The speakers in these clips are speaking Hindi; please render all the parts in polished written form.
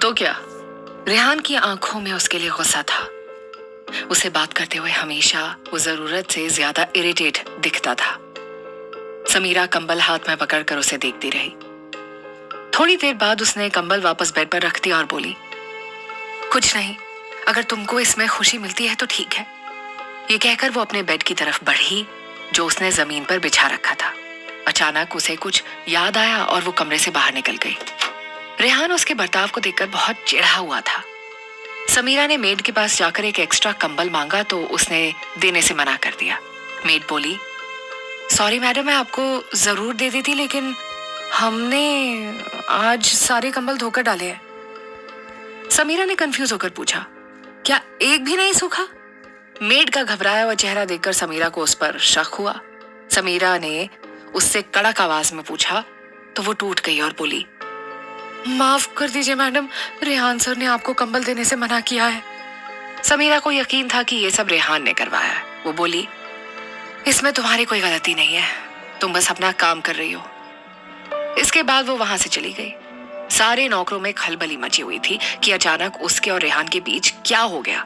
तो क्या? रेहान की आंखों में उसके लिए गुस्सा था। उसे बात करते हुए हमेशा वो जरूरत से ज्यादा इरिटेट दिखता था। समीरा कंबल हाथ में पकड़कर उसे देखती रही। थोड़ी देर बाद उसने कंबल वापस बेड पर रख दिया और बोली, कुछ नहीं, अगर तुमको इसमें खुशी मिलती है तो ठीक है। ये कहकर वो अपने बेड की तरफ बढ़ी जो उसने जमीन पर बिछा रखा था। अचानक उसे कुछ याद आया और वो कमरे से बाहर निकल गई। रेहान उसके बर्ताव को देखकर बहुत चिढ़ा हुआ था। समीरा ने मेड के पास जाकर एक एक्स्ट्रा कंबल मांगा तो उसने देने से मना कर दिया। मेड बोली, सॉरी मैडम, मैं आपको जरूर दे दी थी, लेकिन हमने आज सारे कंबल धोकर डाले हैं। समीरा ने कंफ्यूज होकर पूछा, क्या एक भी नहीं सूखा? मेड का घबराया हुआ चेहरा देखकर समीरा को उस पर शक हुआ। समीरा ने उससे कड़क आवाज में पूछा तो वो टूट गई और बोली, माफ कर दीजिए मैडम, रेहान सर ने आपको कंबल देने से मना किया है। समीरा को यकीन था कि ये सब रेहान ने करवाया है। वो बोली, इसमें तुम्हारी कोई गलती नहीं है, तुम बस अपना काम कर रही हो। इसके बाद वो वहां से चली गई। सारे नौकरों में खलबली मची हुई थी कि अचानक उसके और रेहान के बीच क्या हो गया।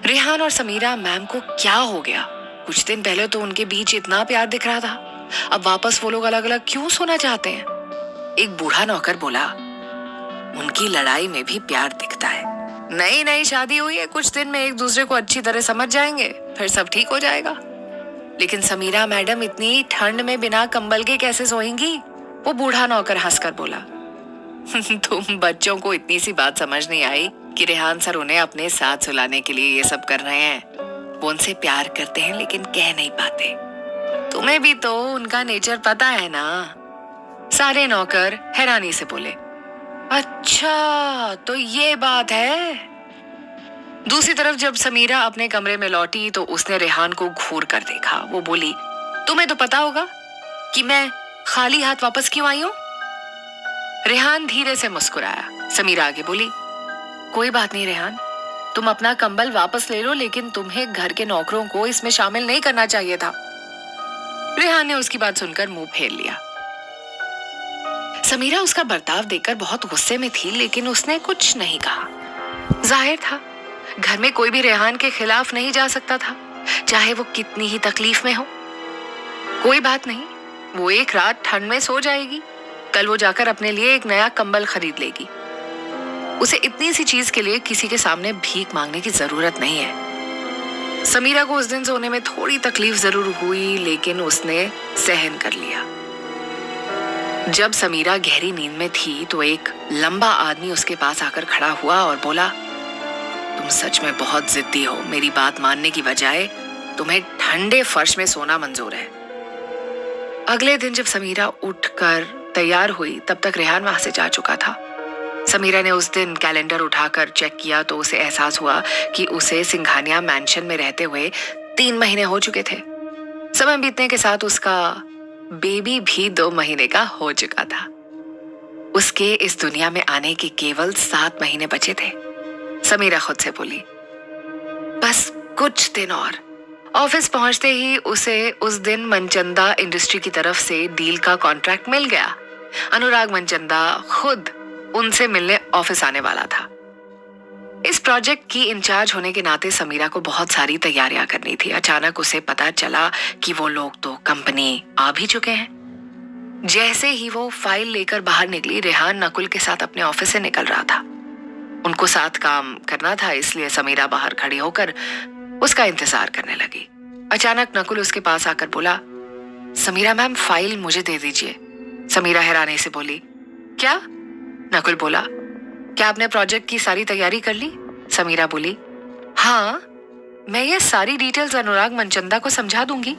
रेहान और समीरा मैम को क्या हो गया? कुछ दिन पहले तो उनके बीच इतना प्यार दिख रहा था, अब वापस वो लोग अलग अलग क्यों सोना चाहते हैं? एक बूढ़ा नौकर बोला, उनकी लड़ाई में भी प्यार दिखता है। नई नई शादी हुई है, कुछ दिन में एक दूसरे को अच्छी तरह समझ जाएंगे, फिर सब ठीक हो जाएगा। लेकिन समीरा मैडम इतनी ठंड में बिना कंबल के कैसे सोएंगी? वो बूढ़ा नौकर हंसकर बोला, तुम बच्चों को इतनी सी बात समझ नहीं आई कि रेहान सर उन्हें अपने साथ सुलाने के लिए ये सब कर रहे हैं। वो उनसे प्यार करते हैं लेकिन कह नहीं पाते। तुम्हें भी तो उनका नेचर पता है ना। सारे नौकर हैरानी से बोले, अच्छा तो ये बात है। दूसरी तरफ जब समीरा अपने कमरे में लौटी तो उसने रेहान को घूर कर देखा। वो बोली, तुम्हें तो पता होगा कि मैं खाली हाथ वापस क्यों आई हूं? रेहान धीरे से मुस्कुराया। समीरा आगे बोली, कोई बात नहीं रेहान, तुम अपना कंबल वापस ले लो, लेकिन तुम्हें घर के नौकरों को इसमें शामिल नहीं करना चाहिए था। रेहान ने उसकी बात सुनकर मुंह फेर लिया। समीरा उसका बर्ताव देखकर बहुत गुस्से में थी, लेकिन उसने कुछ नहीं कहा। जाहिर था घर में कोई भी रेहान के खिलाफ नहीं जा सकता था, चाहे वो कितनी ही तकलीफ में हो। कोई बात नहीं, वो एक रात ठंड में सो जाएगी, कल वो जाकर अपने लिए एक नया कंबल खरीद लेगी। उसे इतनी सी चीज के लिए किसी के सामने भीख मांगने की जरूरत नहीं है। समीरा को उस दिन सोने में थोड़ी तकलीफ जरूर हुई, लेकिन उसने सहन कर लिया। जब समीरा गहरी नींद में थी तो एक लंबा आदमी उसके पास आकर खड़ा हुआ और बोला, तुम सच में बहुत जिद्दी हो। मेरी बात मानने की बजाय तुम्हें ठंडे फर्श में सोना मंजूर है। अगले दिन जब समीरा उठकर तैयार हुई तब तक रेहान वहां से जा चुका था। समीरा ने उस दिन कैलेंडर उठाकर चेक किया तो उसे एहसास हुआ कि उसे सिंघानिया मैंशन में रहते हुए 3 महीने हो चुके थे। समय बीतने के साथ उसका बेबी भी 2 महीने का हो चुका था। उसके इस दुनिया में आने के केवल 7 महीने बचे थे। समीरा खुद से बोली, बस कुछ दिन और। ऑफिस पहुंचते ही उसे उस दिन मनचंदा इंडस्ट्री की तरफ से डील का कॉन्ट्रैक्ट मिल गया। अनुराग मनचंदा खुद उनसे मिलने ऑफिस आने वाला था। इस प्रोजेक्ट की इंचार्ज होने के नाते समीरा को बहुत सारी तैयारियां करनी थी। अचानक उसे पता चला कि वो लोग तो कंपनी आ भी चुके हैं। जैसे ही वो फाइल लेकर बाहर निकली, रेहान नकुल के साथ अपने ऑफिस से निकल रहा था। उनको साथ काम करना था, इसलिए समीरा बाहर खड़ी होकर उसका इंतजार करने लगी। अचानक नकुल उसके पास आकर बोला, समीरा मैम, फाइल मुझे दे दीजिए। समीरा हैरानी से बोली, क्या? नकुल बोला, क्या आपने प्रोजेक्ट की सारी तैयारी कर ली? समीरा बोली, हाँ, मैं ये सारी डिटेल्स अनुराग मनचंदा को समझा दूंगी।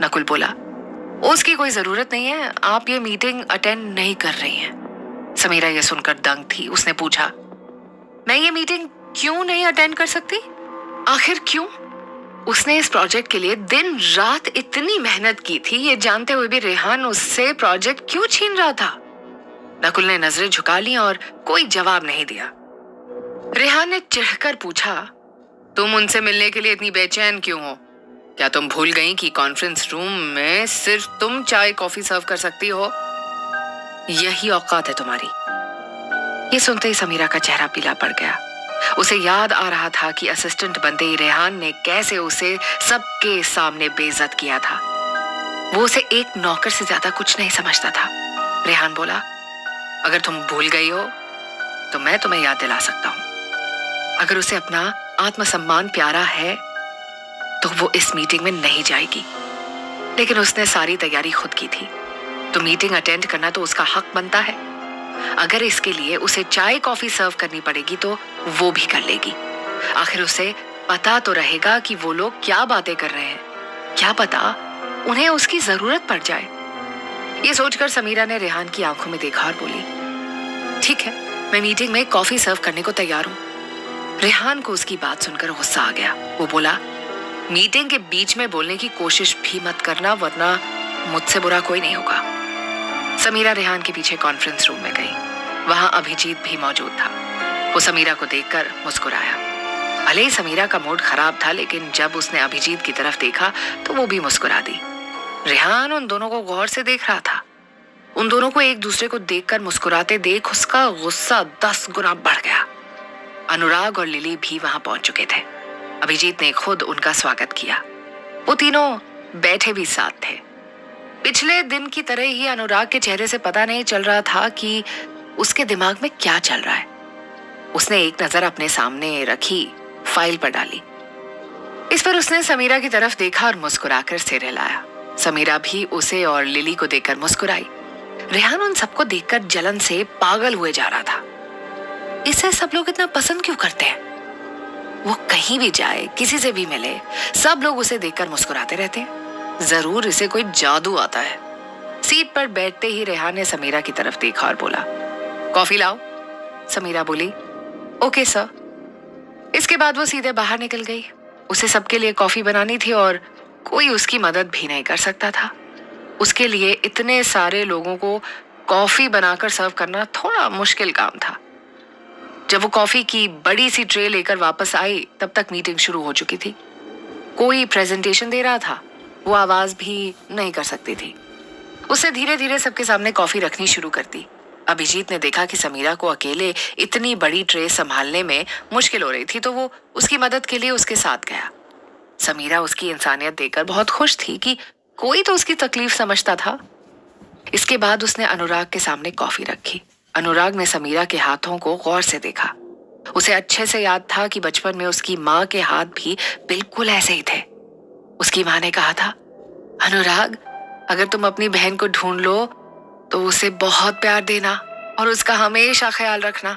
नकुल बोला, उसकी कोई जरूरत नहीं है, आप ये मीटिंग अटेंड नहीं कर रही हैं। समीरा ये सुनकर दंग थी। उसने पूछा, मैं ये मीटिंग क्यों नहीं अटेंड कर सकती? आखिर क्यों? उसने इस प्रोजेक्ट के लिए दिन रात इतनी मेहनत की थी, ये जानते हुए भी रेहान उससे प्रोजेक्ट क्यों छीन रहा था? नकुल ने नजरें झुका ली और कोई जवाब नहीं दिया। रेहान ने चिढ़कर पूछा, तुम उनसे मिलने के लिए इतनी बेचैन क्यों हो? क्या तुम भूल गई कि कॉन्फ्रेंस रूम में सिर्फ तुम चाय कॉफी सर्व कर सकती हो? यही औकात है तुम्हारी। ये सुनते ही समीरा का चेहरा पीला पड़ गया। उसे याद आ रहा था कि असिस्टेंट बनते ही रेहान ने कैसे उसे सबके सामने बेइज्जत किया था। वो उसे एक नौकर से ज्यादा कुछ नहीं समझता था। रेहान बोला, अगर तुम भूल गई हो तो मैं तुम्हें याद दिला सकता हूं। अगर उसे अपना आत्मसम्मान प्यारा है तो वो इस मीटिंग में नहीं जाएगी, लेकिन उसने सारी तैयारी खुद की थी, तो मीटिंग अटेंड करना तो उसका हक बनता है। अगर इसके लिए उसे चाय कॉफी सर्व करनी पड़ेगी तो वो भी कर लेगी। आखिर उसे पता तो रहेगा कि वो लोग क्या बातें कर रहे हैं। क्या पता उन्हें उसकी जरूरत पड़ जाए। ये सोचकर समीरा ने रेहान की आंखों में देखा और बोली, ठीक है, मैं मीटिंग में कॉफी सर्व करने को तैयार हूं। रेहान को उसकी बात सुनकर गुस्सा आ गया। वो बोला, मीटिंग के बीच में बोलने की कोशिश भी मत करना, वरना मुझसे बुरा कोई नहीं होगा। समीरा रेहान के पीछे कॉन्फ्रेंस रूम में गई। वहां अभिजीत भी मौजूद था। वो समीरा को देखकर मुस्कुराया। भले ही समीरा का मूड खराब था, लेकिन जब उसने अभिजीत की तरफ देखा तो वो भी मुस्कुरा दी। रेहान उन दोनों को गौर से देख रहा था। उन दोनों को एक दूसरे को देखकर मुस्कुराते देख उसका गुस्सा 10 गुना बढ़ गया। अनुराग और लिली भी वहां पहुंच चुके थे। अभिजीत ने खुद उनका स्वागत किया। वो तीनों बैठे भी साथ थे। पिछले दिन की तरह ही अनुराग के चेहरे से पता नहीं चल रहा था कि उसके दिमाग में क्या चल रहा है। उसने एक नजर अपने सामने रखी फाइल पर डाली। इस पर उसने समीरा की तरफ देखा और मुस्कुराकर सिर हिलाया। समीरा भी उसे और लिली को देखकर मुस्कुराई। रेहान उन सबको देखकर जलन से पागल हुए जा रहा था। इसे सब लोग इतना पसंद क्यों करते हैं? वो कहीं भी जाए, किसी से भी मिले, सब लोग उसे देखकर मुस्कुराते रहते हैं। जरूर इसे कोई जादू आता है। सीट पर बैठते ही रेहान ने समीरा की तरफ देखा और बोला, कॉफी लाओ। समीरा बोली, ओके सर। इसके बाद वो सीधे बाहर निकल गई। उसे सबके लिए कॉफी बनानी थी और कोई उसकी मदद भी नहीं कर सकता था। उसके लिए इतने सारे लोगों को कॉफी बनाकर सर्व करना थोड़ा मुश्किल काम था। जब वो कॉफी की बड़ी सी ट्रे लेकर वापस आई, तब तक मीटिंग शुरू हो चुकी थी। कोई प्रेजेंटेशन दे रहा था, वो आवाज भी नहीं कर सकती थी। उसने धीरे धीरे सबके सामने कॉफी रखनी शुरू कर दी। अभिजीत ने देखा कि समीरा को अकेले इतनी बड़ी ट्रे संभालने में मुश्किल हो रही थी, तो वो उसकी मदद के लिए उसके साथ गया। समीरा उसकी इंसानियत देखकर बहुत खुश थी कि कोई तो उसकी तकलीफ समझता था। इसके बाद उसने अनुराग के सामने कॉफी रखी। अनुराग ने समीरा के हाथों को गौर से देखा। उसे अच्छे से याद था कि बचपन में उसकी माँ के हाथ भी बिल्कुल ऐसे ही थे। उसकी माँ ने कहा था, अनुराग, अगर तुम अपनी बहन को ढूंढ लो तो उसे बहुत प्यार देना और उसका हमेशा ख्याल रखना।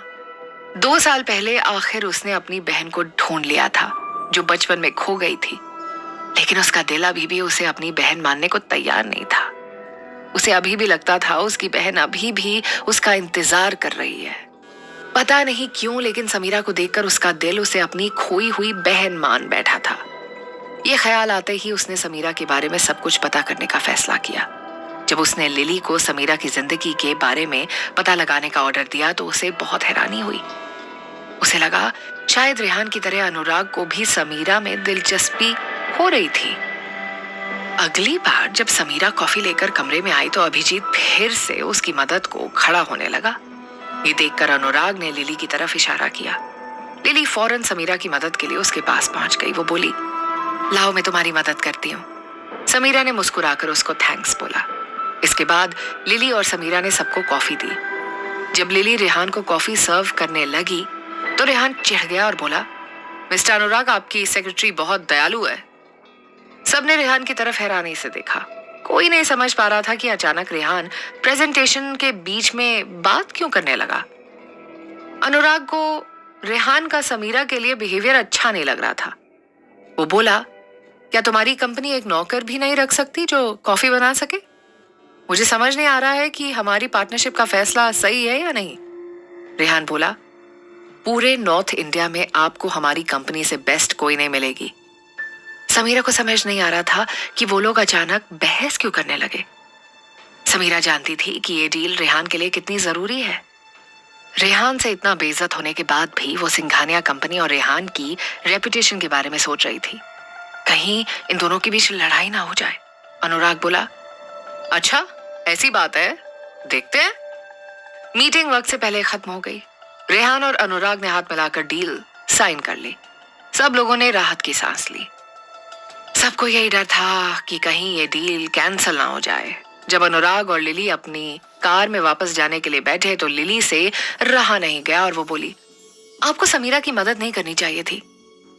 2 साल पहले आखिर उसने अपनी बहन को ढूंढ लिया था, जो बचपन में खो गई थी। लेकिन उसका दिल अभी भी उसे अपनी बहन मानने को तैयार नहीं था। उसे अभी भी लगता था उसकी बहन अभी भी उसका इंतजार कर रही है। पता नहीं क्यों, लेकिन समीरा को देखकर उसका दिल उसे अपनी खोई हुई बहन मान बैठा था। ये ख्याल आते ही उसने समीरा के बारे में सब कुछ पता करने का फैसला किया। जब उसने लिली को समीरा की जिंदगी के बारे में पता लगाने का ऑर्डर दिया तो उसे बहुत हैरानी हुई। उसे लगा शायद रेहान की तरह अनुराग को भी समीरा में दिलचस्पी हो रही थी। अगली बार जब समीरा कॉफी लेकर कमरे में आई तो अभिजीत फिर से उसकी मदद को खड़ा होने लगा। ये देखकर अनुराग ने लिली की तरफ इशारा किया। लिली फौरन समीरा की मदद के लिए उसके पास पहुंच गई। वो बोली, लाओ मैं तुम्हारी मदद करती हूँ। समीरा ने मुस्कुराकर उसको थैंक्स बोला। इसके बाद लिली और समीरा ने सबको कॉफी दी। जब लिली रेहान को कॉफी सर्व करने लगी तो रेहान चिढ़ गया और बोला, मिस्टर अनुराग, आपकी सेक्रेटरी बहुत दयालु है। सबने रेहान की तरफ हैरानी से देखा। कोई नहीं समझ पा रहा था कि अचानक रेहान प्रेजेंटेशन के बीच में बात क्यों करने लगा। अनुराग को रेहान का समीरा के लिए बिहेवियर अच्छा नहीं लग रहा था। वो बोला, क्या तुम्हारी कंपनी एक नौकर भी नहीं रख सकती जो कॉफी बना सके? मुझे समझ नहीं आ रहा है कि हमारी पार्टनरशिप का फैसला सही है या नहीं। रेहान बोला, पूरे नॉर्थ इंडिया में आपको हमारी कंपनी से बेस्ट कोई नहीं मिलेगी। समीरा को समझ नहीं आ रहा था कि वो लोग अचानक बहस क्यों करने लगे। समीरा जानती थी कि ये डील रेहान के लिए कितनी जरूरी है। रेहान से इतना बेइज्जत होने के बाद भी वो सिंघानिया कंपनी और रेहान की रेपुटेशन के बारे में सोच रही थी। कहीं इन दोनों के बीच लड़ाई ना हो जाए। अनुराग बोला, अच्छा ऐसी बात है, देखते हैं। मीटिंग वक्त से पहले खत्म हो गई। रेहान और अनुराग ने हाथ मिलाकर डील साइन कर ली। सब लोगों ने राहत की सांस ली। सबको यही डर था कि कहीं ये डील कैंसिल ना हो जाए। जब अनुराग और लिली अपनी कार में वापस जाने के लिए बैठे तो लिली से रहा नहीं गया और वो बोली, आपको समीरा की मदद नहीं करनी चाहिए थी।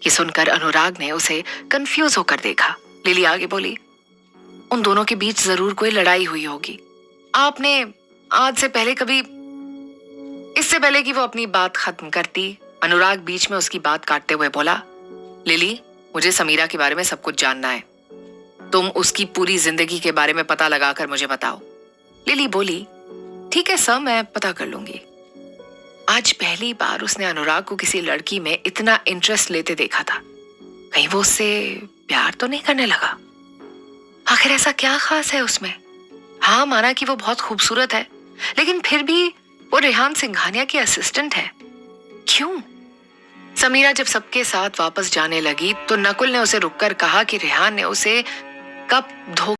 ये सुनकर अनुराग ने उसे कंफ्यूज होकर देखा। लिली आगे बोली, उन दोनों के बीच जरूर कोई लड़ाई हुई होगी। आपने आज से पहले कभी, इससे पहले कि वो अपनी बात खत्म करती, अनुराग बीच में उसकी बात काटते हुए बोला, लिली, मुझे समीरा के बारे में सब कुछ जानना है। तुम उसकी पूरी जिंदगी के बारे में पता लगाकर मुझे बताओ। लिली बोली, ठीक है सर, मैं पता कर लूंगी। आज पहली बार उसने अनुराग को किसी लड़की में इतना इंटरेस्ट लेते देखा था। कहीं वो उससे प्यार तो नहीं करने लगा? आखिर ऐसा क्या खास है उसमें? हाँ, माना कि वो बहुत खूबसूरत है, लेकिन फिर भी वो रेहान सिंघानिया की असिस्टेंट है। क्यों? समीरा जब सबके साथ वापस जाने लगी तो नकुल ने उसे रुककर कहा कि रेहान ने उसे कब धोखा